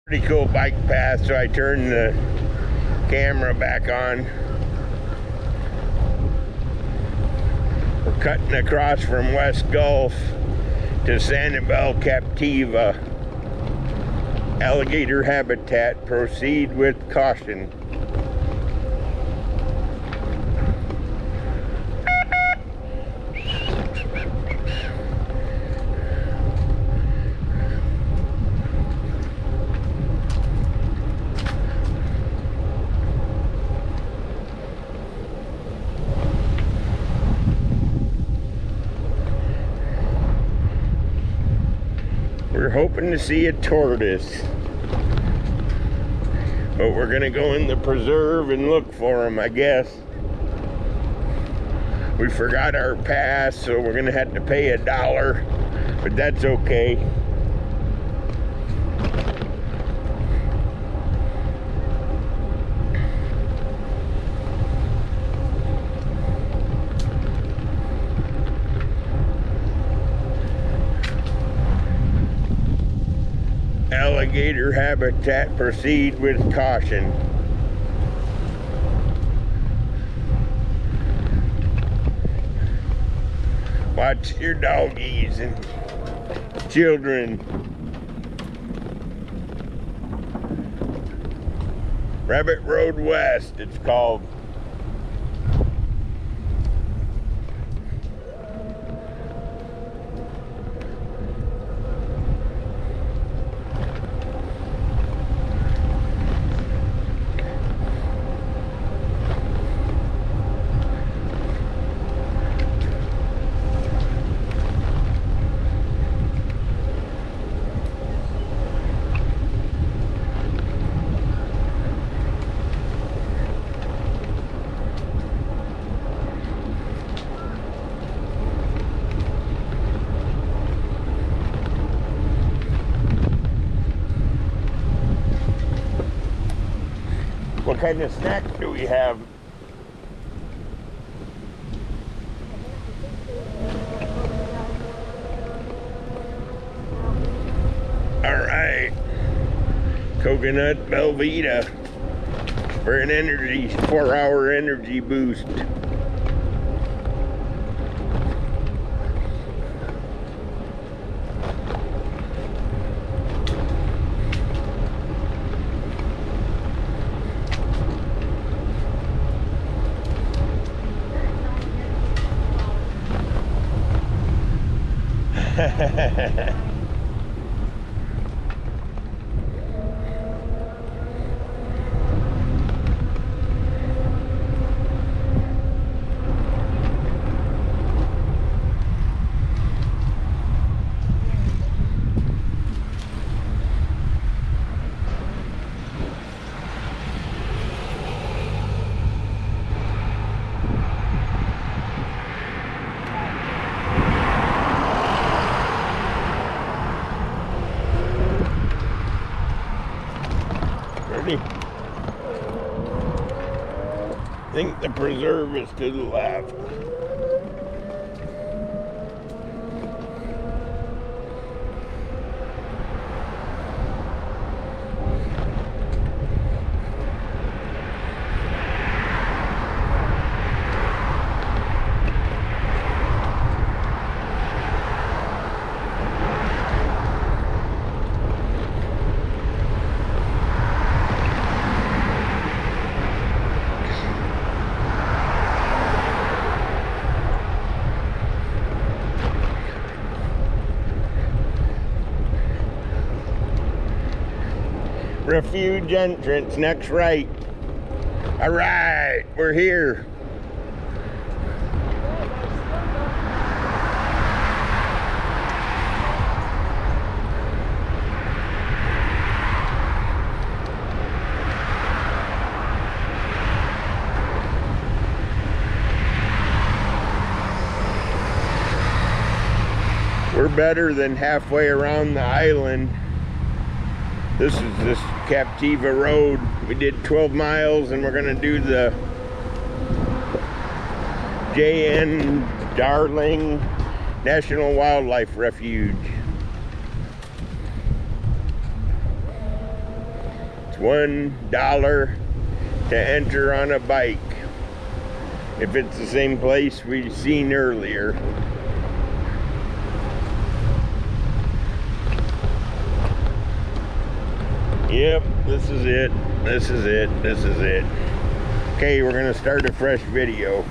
Pretty cool bike path, so I turned the camera back on. We're cutting across from West Gulf to Sanibel Captiva. Alligator habitat. Proceed with caution. We're hoping to see a tortoise, but we're gonna go in the preserve and look for them, I guess. We forgot our pass, so we're gonna have to pay $1, but that's okay. Alligator habitat, proceed with caution. Watch your doggies and children. Rabbit Road West, it's called. What kind of snacks do we have? All right, coconut Belvita for an energy 4-hour energy boost. I think the preserve is to the left. Refuge entrance, next right. All right, we're here. We're better than halfway around the island. This is this Captiva Road. We did 12 miles and we're gonna do the JN Darling National Wildlife Refuge. $1 to enter on a bike. If it's the same place we've seen earlier. Yep, this is it. This is it. This is it. Okay, we're gonna start a fresh video.